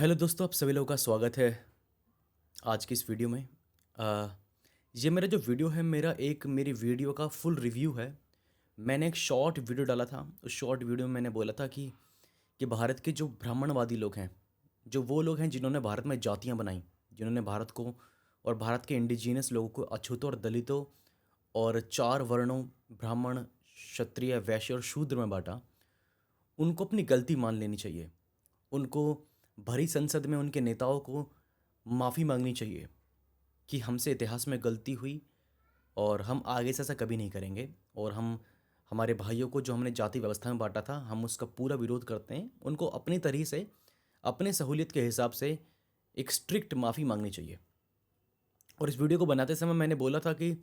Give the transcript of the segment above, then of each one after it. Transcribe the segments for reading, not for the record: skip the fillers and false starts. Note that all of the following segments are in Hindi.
हेलो दोस्तों, आप सभी लोगों का स्वागत है आज की इस वीडियो में। अ, ये मेरा जो वीडियो है मेरी वीडियो का फुल रिव्यू है। मैंने एक शॉर्ट वीडियो डाला था। उस शॉर्ट वीडियो में मैंने बोला था कि भारत के जो ब्राह्मणवादी लोग हैं, जो वो लोग हैं जिन्होंने भारत में जातियाँ बनाई, जिन्होंने भारत को और भारत के इंडिजीनियस लोगों को अछूतों और दलितों और 4 वर्णों ब्राह्मण, क्षत्रिय, वैश्य और शूद्र में बाँटा, उनको अपनी गलती मान लेनी चाहिए। उनको भरी संसद में उनके नेताओं को माफ़ी मांगनी चाहिए कि हमसे इतिहास में गलती हुई और हम आगे से ऐसा कभी नहीं करेंगे। और हम हमारे भाइयों को जो हमने जाति व्यवस्था में बांटा था, हम उसका पूरा विरोध करते हैं। उनको अपनी तरीके से, अपने सहूलियत के हिसाब से एक स्ट्रिक्ट माफ़ी मांगनी चाहिए। और इस वीडियो को बनाते समय मैंने बोला था कि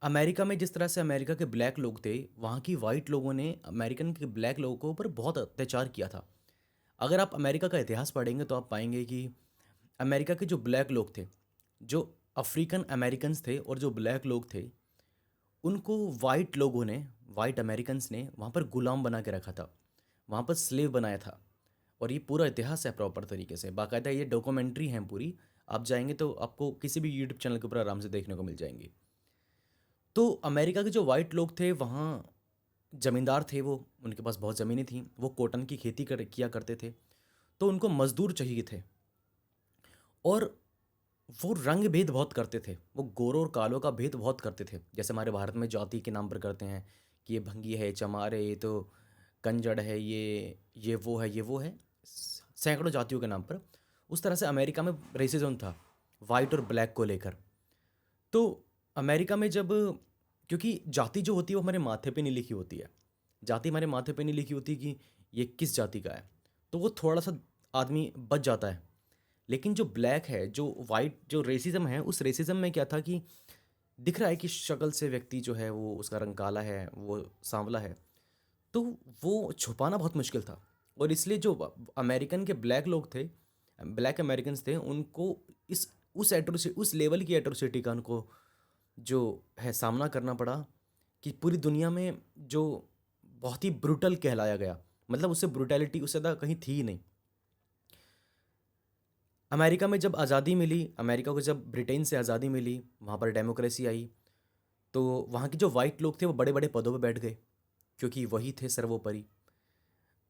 अमेरिका में जिस तरह से अमेरिका के ब्लैक लोग थे, वहाँ की वाइट लोगों ने अमेरिकन के ब्लैक लोगों के ऊपर बहुत अत्याचार किया था। अगर आप अमेरिका का इतिहास पढ़ेंगे तो आप पाएंगे कि अमेरिका के जो ब्लैक लोग थे, जो अफ्रीकन अमेरिकन्स थे और जो ब्लैक लोग थे, उनको वाइट लोगों ने, वाइट अमेरिकन्स ने वहाँ पर गुलाम बना के रखा था, वहाँ पर स्लेव बनाया था। और ये पूरा इतिहास है प्रॉपर तरीके से, बाकायदा ये डॉक्यूमेंट्री है पूरी। आप जाएंगे तो आपको किसी भी यूट्यूब चैनल के ऊपर आराम से देखने को मिल जाएंगी। तो अमेरिका के जो वाइट लोग थे वहाँ ज़मींदार थे, वो उनके पास बहुत ज़मीनें थीं, वो कॉटन की खेती किया करते थे। तो उनको मज़दूर चाहिए थे। और वो रंग भेद बहुत करते थे, वो गोरों और कालों का भेद बहुत करते थे। जैसे हमारे भारत में जाति के नाम पर करते हैं कि ये भंगी है, चमार है, ये तो कंजड़ है, ये वो है, ये वो है, सैकड़ों जातियों के नाम पर। उस तरह से अमेरिका में रेसिज्म था वाइट और ब्लैक को लेकर। तो अमेरिका में जब, क्योंकि जाति जो होती है वो हमारे माथे पे नहीं लिखी होती है, जाति हमारे माथे पे नहीं लिखी होती कि ये किस जाति का है, तो वो थोड़ा सा आदमी बच जाता है। लेकिन जो ब्लैक है, जो वाइट, जो रेसिज्म है, उस रेसिज्म में क्या था कि दिख रहा है कि शक्ल से व्यक्ति जो है वो, उसका रंग काला है, वो सांवला है, तो वो छुपाना बहुत मुश्किल था। और इसलिए जो अमेरिकन के ब्लैक लोग थे, ब्लैक अमेरिकन्स थे, उनको इस उस लेवल की एट्रोसिटी का उनको जो है सामना करना पड़ा कि पूरी दुनिया में जो बहुत ही ब्रूटल कहलाया गया। मतलब उससे ब्रूटैलिटी उससे ज़्यादा कहीं थी ही नहीं। अमेरिका में जब आज़ादी मिली, अमेरिका को जब ब्रिटेन से आज़ादी मिली, वहाँ पर डेमोक्रेसी आई, तो वहाँ के जो वाइट लोग थे वो बड़े बड़े पदों पर बैठ गए, क्योंकि वही थे सर्वोपरि।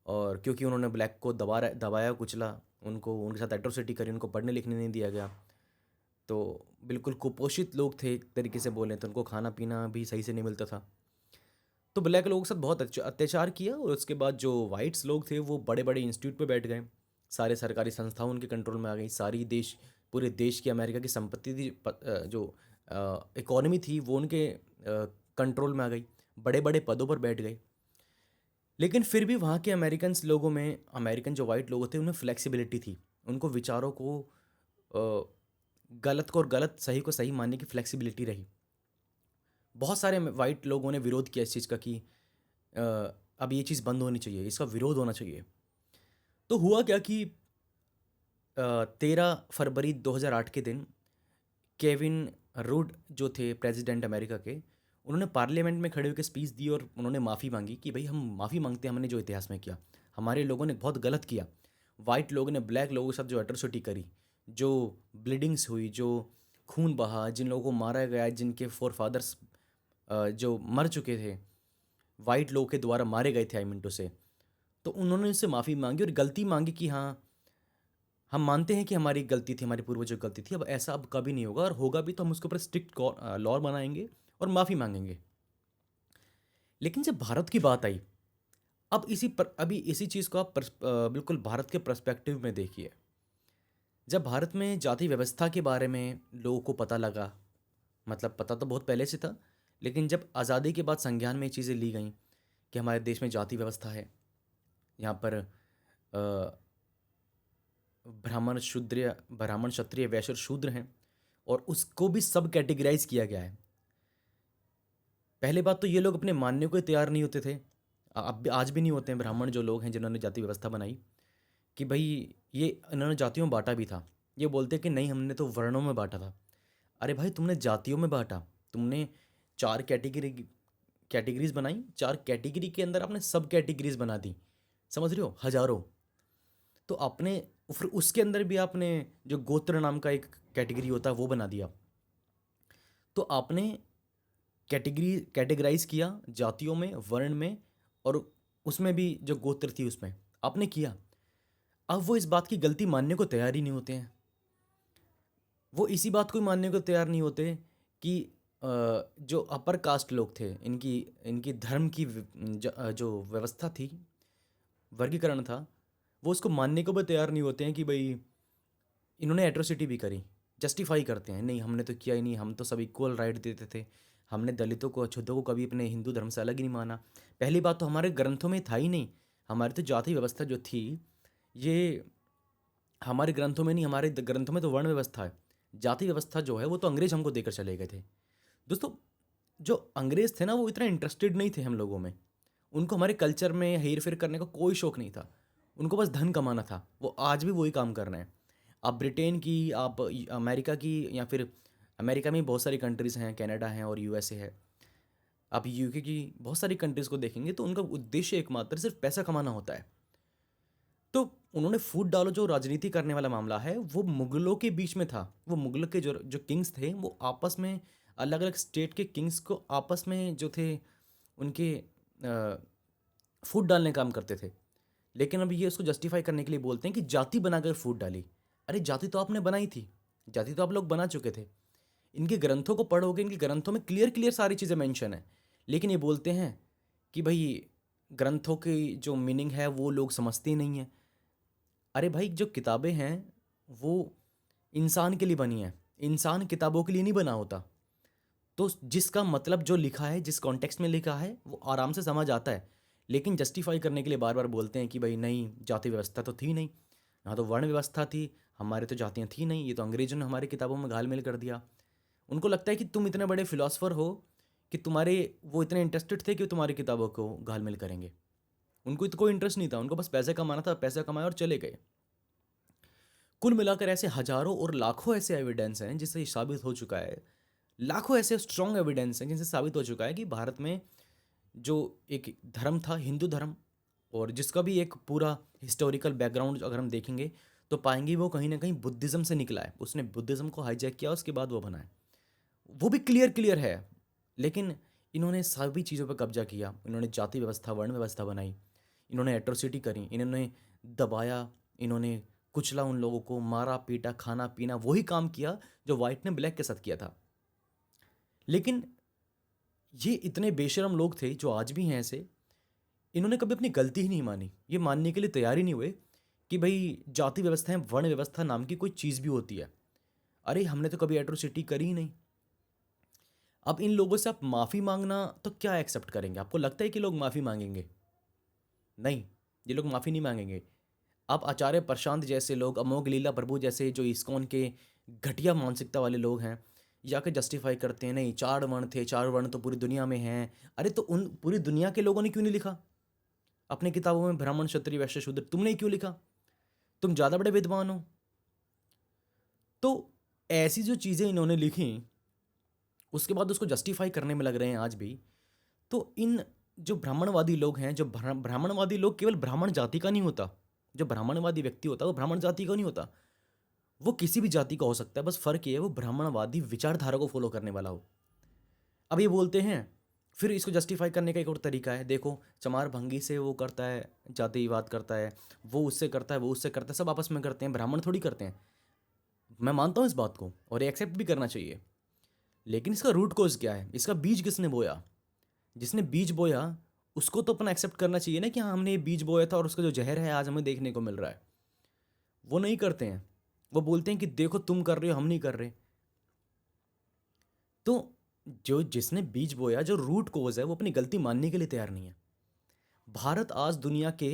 और क्योंकि उन्होंने ब्लैक को दबाया कुचला, उनको उनके साथ एट्रोसिटी करी, उनको पढ़ने लिखने नहीं दिया गया। तो बिल्कुल कुपोषित लोग थे, एक तरीके से बोलें तो उनको खाना पीना भी सही से नहीं मिलता था। तो ब्लैक लोगों के साथ बहुत अत्याचार किया। और उसके बाद जो वाइट्स लोग थे वो बड़े बड़े इंस्टीट्यूट पे बैठ गए, सारे सरकारी संस्थाएं उनके कंट्रोल में आ गई, सारी देश, पूरे देश की अमेरिका की संपत्ति थी, जो इकोनॉमी थी वो उनके कंट्रोल में आ गई, बड़े बड़े पदों पर बैठ गए। लेकिन फिर भी वहाँ के अमेरिकन्स लोगों में, अमेरिकन जो वाइट लोग थे, उनमें फ्लेक्सिबिलिटी थी। उनको विचारों को, अ, गलत को और गलत, सही को सही मानने की फ्लेक्सिबिलिटी रही। बहुत सारे वाइट लोगों ने विरोध किया इस चीज़ का कि अ, अब ये चीज़ बंद होनी चाहिए, इसका विरोध होना चाहिए। तो हुआ क्या कि 13 फरवरी 2008 के दिन केविन रूड जो थे प्रेसिडेंट अमेरिका के, उन्होंने पार्लियामेंट में खड़े होकर स्पीच दी और उन्होंने माफ़ी मांगी कि भाई हम माफ़ी मांगते हैं, हमने जो इतिहास में किया, हमारे लोगों ने बहुत गलत किया। वाइट लोगों ने ब्लैक लोगों के साथ जो एट्रोसिटी करी, जो ब्लीडिंग्स हुई, जो खून बहा, जिन लोगों को मारा गया, जिनके फोर फादर्स जो मर चुके थे, वाइट लोगों के द्वारा मारे गए थे, आई मीन टू से, तो उन्होंने उससे माफ़ी मांगी और गलती मांगी कि हाँ, हम मानते हैं कि हमारी गलती थी, हमारे पूर्वजों की गलती थी, अब ऐसा अब कभी नहीं होगा, और होगा भी तो हम उसके ऊपर स्ट्रिक्ट लॉ बनाएंगे और माफ़ी मांगेंगे। लेकिन जब भारत की बात आई, अब अभी इसी चीज़ को आप बिल्कुल भारत के पर्सपेक्टिव में देखिए। जब भारत में जाति व्यवस्था के बारे में लोगों को पता लगा, मतलब पता तो बहुत पहले से था, लेकिन जब आज़ादी के बाद संज्ञान में ये चीज़ें ली गई कि हमारे देश में जाति व्यवस्था है, यहाँ पर ब्राह्मण, क्षत्रिय, वैश्य और शूद्र हैं, और उसको भी सब कैटेगराइज किया गया है। पहले बात तो ये लोग अपने मानने को ही तैयार नहीं होते थे, अब भी आज भी नहीं होते हैं ब्राह्मण जो लोग हैं जिन्होंने जाति व्यवस्था बनाई, कि भाई ये इन्होंने जातियों में बांटा भी था। ये बोलते कि नहीं, हमने तो वर्णों में बांटा था। अरे भाई, तुमने जातियों में बांटा, तुमने 4 कैटेगरीज बनाई, 4 कैटेगरी के अंदर आपने सब कैटेगरीज बना दी, समझ रहे हो, हजारों। तो आपने फिर उसके अंदर भी आपने जो गोत्र नाम का एक कैटेगरी होता है वो बना दिया। तो आपने कैटेगराइज किया जातियों में, वर्ण में, और उसमें भी जो गोत्र थी उसमें आपने किया। अब वो इस बात की गलती मानने को तैयार ही नहीं होते हैं। वो इसी बात को ही मानने को तैयार नहीं होते कि जो अपर कास्ट लोग थे, इनकी इनकी धर्म की जो व्यवस्था थी, वर्गीकरण था, वो उसको मानने को भी तैयार नहीं होते हैं कि भाई इन्होंने एट्रोसिटी भी करी। जस्टिफाई करते हैं, नहीं हमने तो किया ही नहीं, हम तो सब इक्वल राइट देते थे, हमने दलितों को, अछूतों को कभी अपने हिंदू धर्म से अलग ही नहीं माना। पहली बात तो हमारे ग्रंथों में था ही नहीं। हमारी तो जाति व्यवस्था जो थी, ये हमारे ग्रंथों में नहीं, हमारे ग्रंथों में तो वर्ण व्यवस्था है। जाति व्यवस्था जो है वो तो अंग्रेज हमको देकर चले गए थे। दोस्तों, जो अंग्रेज थे ना, वो इतना इंटरेस्टेड नहीं थे हम लोगों में। उनको हमारे कल्चर में हेर फेर करने का कोई शौक नहीं था। उनको बस धन कमाना था। वो आज भी वही काम कर रहे हैं। आप ब्रिटेन की, आप अमेरिका की, या फिर अमेरिका में बहुत सारी कंट्रीज़ हैं, कनाडा है और यूएसए है। आप यूके की बहुत सारी कंट्रीज़ को देखेंगे तो उनका उद्देश्य एकमात्र सिर्फ पैसा कमाना होता है। तो उन्होंने फूट डालो जो राजनीति करने वाला मामला है, वो मुगलों के बीच में था। वो मुगल के जो जो किंग्स थे, वो आपस में, अलग अलग स्टेट के किंग्स को आपस में जो थे, उनके फूट डालने का काम करते थे। लेकिन अब ये उसको जस्टिफाई करने के लिए बोलते हैं कि जाति बनाकर फूट डाली। अरे जाति तो आपने बनाई थी, जाति तो आप लोग बना चुके थे। इनके ग्रंथों को पढ़ोगे, इनके ग्रंथों में क्लियर क्लियर सारी चीज़ें मेंशन है। लेकिन ये बोलते हैं कि भाई ग्रंथों की जो मीनिंग है वो लोग समझते ही नहीं हैं। अरे भाई, जो किताबें हैं वो इंसान के लिए बनी हैं। इंसान किताबों के लिए नहीं बना होता। तो जिसका मतलब जो लिखा है, जिस कॉन्टेक्स्ट में लिखा है, वो आराम से समझ आता है। लेकिन जस्टिफाई करने के लिए बार बार बोलते हैं कि भाई नहीं, जाति व्यवस्था तो थी नहीं, ना तो वर्ण व्यवस्था थी, हमारे तो जातियाँ थी नहीं, ये तो अंग्रेजों ने हमारी किताबों में घाल-मेल कर दिया। उनको लगता है कि तुम इतने बड़े फिलोसोफर हो कि तुम्हारे, वो इतने इंटरेस्टेड थे कि वो तुम्हारी किताबों को घाल-मेल करेंगे। उनको तो कोई इंटरेस्ट नहीं था, उनको बस पैसे कमाना था, पैसा कमाया और चले गए। कुल मिलाकर ऐसे हज़ारों और लाखों ऐसे एविडेंस हैं जिससे ये साबित हो चुका है, लाखों ऐसे स्ट्रॉन्ग एविडेंस हैं जिनसे साबित हो चुका है कि भारत में जो एक धर्म था, हिंदू धर्म, और जिसका भी एक पूरा हिस्टोरिकल बैकग्राउंड अगर हम देखेंगे तो पाएंगे वो कहीं ना कहीं बुद्धिज़्म से निकला है। उसने बुद्धिज़्म को हाईजैक किया, उसके बाद वो बना है। वो भी क्लियर क्लियर है। लेकिन इन्होंने सभी चीज़ों पर कब्जा किया। इन्होंने जाति व्यवस्था, वर्ण व्यवस्था बनाई, इन्होंने एट्रोसिटी करी, इन्होंने दबाया, इन्होंने कुचला, उन लोगों को मारा पीटा, खाना पीना, वही काम किया जो वाइट ने ब्लैक के साथ किया था। लेकिन ये इतने बेशरम लोग थे जो आज भी हैं ऐसे, इन्होंने कभी अपनी गलती ही नहीं मानी। ये मानने के लिए तैयार ही नहीं हुए कि भाई जाति व्यवस्था है, वर्ण व्यवस्था नाम की कोई चीज़ भी होती है। अरे हमने तो कभी एट्रोसिटी करी ही नहीं। अब इन लोगों से आप माफ़ी मांगना तो क्या एक्सेप्ट करेंगे? आपको लगता है कि लोग माफ़ी मांगेंगे? नहीं, ये लोग माफ़ी नहीं मांगेंगे। अब आचार्य प्रशांत जैसे लोग, अमोघ लीला प्रभु जैसे जो इस्कॉन के घटिया मानसिकता वाले लोग हैं, जाके जस्टिफाई करते हैं, नहीं चार वर्ण थे, चार वर्ण तो पूरी दुनिया में हैं। अरे तो उन पूरी दुनिया के लोगों ने क्यों नहीं लिखा अपनी किताबों में? ब्राह्मण, क्षत्रिय, वैश्य, शूद्र तुमने क्यों लिखा? तुम ज़्यादा बड़े विद्वान हो। तो ऐसी जो चीज़ें इन्होंने लिखी, उसके बाद उसको जस्टिफाई करने में लग रहे हैं आज भी। तो इन जो ब्राह्मणवादी लोग हैं, जो ब्राह्मणवादी लोग केवल ब्राह्मण जाति का नहीं होता। जो ब्राह्मणवादी व्यक्ति होता है वो ब्राह्मण जाति का नहीं होता, वो किसी भी जाति का हो सकता है। बस फ़र्क ये है वो ब्राह्मणवादी विचारधारा को फॉलो करने वाला हो। अब ये बोलते हैं, फिर इसको जस्टिफाई करने का एक और तरीका है। देखो, चमार भंगी से वो करता है, जातिवाद करता है, वो उससे करता है, वो उससे करता है, सब आपस में करते हैं, ब्राह्मण थोड़ी करते हैं। मैं मानता हूँ इस बात को और ये एक्सेप्ट भी करना चाहिए। लेकिन इसका रूट कॉज क्या है? इसका बीज किसने बोया? जिसने बीज बोया उसको तो अपना एक्सेप्ट करना चाहिए ना कि हाँ, हमने ये बीज बोया था और उसका जो जहर है आज हमें देखने को मिल रहा है। वो नहीं करते हैं। वो बोलते हैं कि देखो तुम कर रहे हो, हम नहीं कर रहे। तो जो जिसने बीज बोया, जो रूट कोज है, वो अपनी गलती मानने के लिए तैयार नहीं है। भारत आज दुनिया के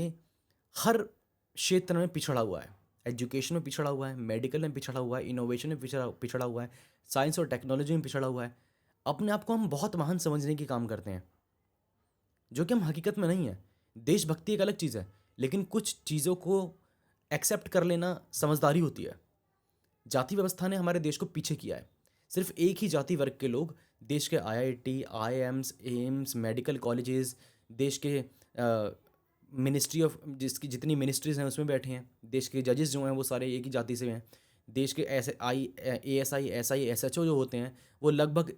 हर क्षेत्र में पिछड़ा हुआ है। एजुकेशन में पिछड़ा हुआ है, मेडिकल में पिछड़ा हुआ है, इनोवेशन में पिछड़ा पिछड़ा हुआ है, साइंस और टेक्नोलॉजी में पिछड़ा हुआ है। अपने आप को हम बहुत महान समझने की काम करते हैं, जो कि हम हकीकत में नहीं है। देशभक्ति एक अलग चीज़ है, लेकिन कुछ चीज़ों को एक्सेप्ट कर लेना समझदारी होती है। जाति व्यवस्था ने हमारे देश को पीछे किया है। सिर्फ एक ही जाति वर्ग के लोग देश के IIT, IIMs, AIIMS, medical colleges, देश के मिनिस्ट्री ऑफ जिसकी जितनी मिनिस्ट्रीज़ हैं उसमें बैठे हैं। देश के जजेस जो हैं वो सारे एक ही जाति से हैं। देश के ASI, SI, SHO जो होते हैं वो लगभग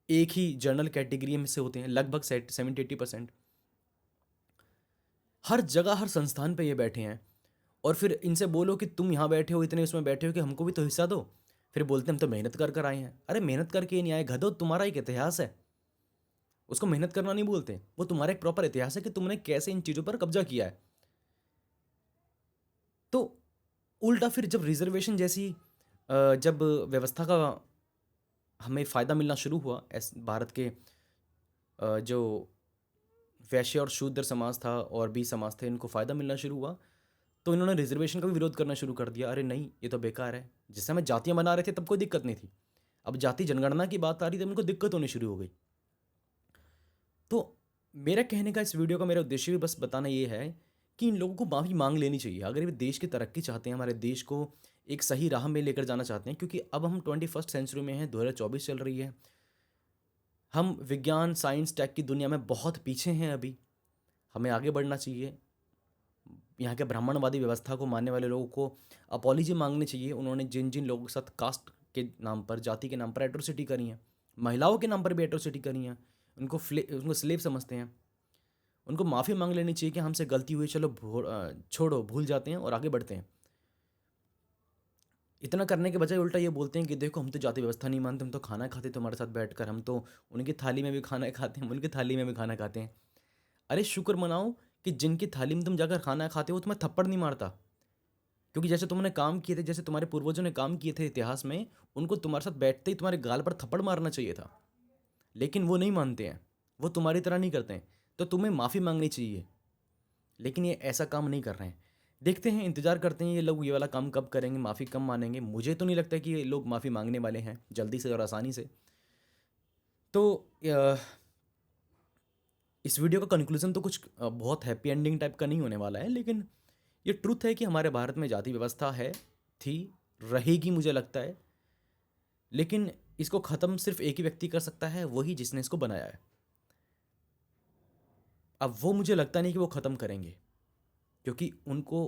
एक ही जनरल कैटेगरी में से होते हैं, लगभग 70-80%। हर जगह हर संस्थान पे ये बैठे हैं। और फिर इनसे बोलो कि तुम यहाँ बैठे हो, इतने उसमें बैठे हो, कि हमको भी तो हिस्सा दो। फिर बोलते हैं हम तो मेहनत कर कर आए हैं। अरे मेहनत करके नहीं आए गधो, तुम्हारा एक इतिहास है। उसको मेहनत करना नहीं बोलते, वो तुम्हारा एक प्रॉपर इतिहास है कि तुमने कैसे इन चीज़ों पर कब्जा किया है। तो उल्टा फिर जब रिजर्वेशन जैसी जब व्यवस्था का हमें फ़ायदा मिलना शुरू हुआ, भारत के जो वैश्य और शूद्र समाज था और भी समाज थे, इनको फ़ायदा मिलना शुरू हुआ, तो इन्होंने रिजर्वेशन का भी विरोध करना शुरू कर दिया। अरे नहीं, ये तो बेकार है। जिस समय जातियाँ बना रहे थे तब कोई दिक्कत नहीं थी, अब जाति जनगणना की बात आ रही, तब इनको दिक्कत होनी शुरू हो गई। तो मेरा कहने का इस वीडियो का मेरा उद्देश्य भी बस बताना ये है कि इन लोगों को माफ़ी मांग लेनी चाहिए अगर ये देश की तरक्की चाहते हैं, हमारे देश को एक सही राह में लेकर जाना चाहते हैं। क्योंकि अब हम 21st सेंचुरी में हैं, 2024 चल रही है। हम विज्ञान, साइंस, टेक की दुनिया में बहुत पीछे हैं अभी। हमें आगे बढ़ना चाहिए। यहाँ के ब्राह्मणवादी व्यवस्था को मानने वाले लोगों को अपॉलॉजी मांगनी चाहिए। उन्होंने जिन जिन लोगों के साथ कास्ट के नाम पर, जाति के नाम पर एट्रोसिटी करी है, महिलाओं के नाम पर भी एट्रोसिटी करी है, उनको स्लेव समझते हैं, उनको माफ़ी मांग लेनी चाहिए कि हमसे गलती हुई, चलो छोड़ो, भूल जाते हैं और आगे बढ़ते हैं। इतना करने के बजाय उल्टा ये बोलते हैं कि देखो हम तो जाति व्यवस्था नहीं मानते, हम तो खाना खाते तुम्हारे साथ बैठकर, हम तो उनकी थाली में भी खाना खाते हैं, उनकी थाली में भी खाना खाते हैं। अरे शुक्र मनाओ कि जिनकी थाली में तुम जाकर खाना खाते हो तुम्हें थप्पड़ नहीं मारता। क्योंकि जैसे तुमने काम किए थे, जैसे तुम्हारे पूर्वजों ने काम किए थे इतिहास में, उनको तुम्हारे साथ बैठते ही तुम्हारे गाल पर थप्पड़ मारना चाहिए था। लेकिन वो नहीं मानते हैं, वो तुम्हारी तरह नहीं करते हैं। तो तुम्हें माफ़ी मांगनी चाहिए, लेकिन ये ऐसा काम नहीं कर रहे हैं। देखते हैं, इंतज़ार करते हैं ये लोग ये वाला काम कब करेंगे, माफ़ी कब मानेंगे। मुझे तो नहीं लगता कि ये लोग माफ़ी मांगने वाले हैं जल्दी से और आसानी से। तो इस वीडियो का कंक्लूज़न तो कुछ बहुत हैप्पी एंडिंग टाइप का नहीं होने वाला है, लेकिन ये ट्रुथ है कि हमारे भारत में जाति व्यवस्था है, थी, रहेगी मुझे लगता है। लेकिन इसको ख़त्म सिर्फ एक ही व्यक्ति कर सकता है, वही जिसने इसको बनाया है। अब वो मुझे लगता नहीं कि वो ख़त्म करेंगे, क्योंकि उनको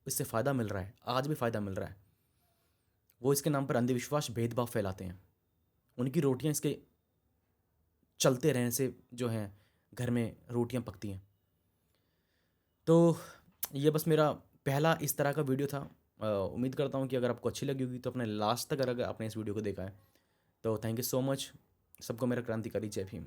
इससे फ़ायदा मिल रहा है, आज भी फ़ायदा मिल रहा है। वो इसके नाम पर अंधविश्वास, भेदभाव फैलाते हैं। उनकी रोटियां इसके चलते रहने से जो हैं घर में रोटियां पकती हैं। तो ये बस मेरा पहला इस तरह का वीडियो था। उम्मीद करता हूँ कि अगर आपको अच्छी लगी होगी तो अपने लास्ट तक अगर आपने इस वीडियो को देखा है तो थैंक यू सो मच। सबको मेरा क्रांतिकारी जय भीम।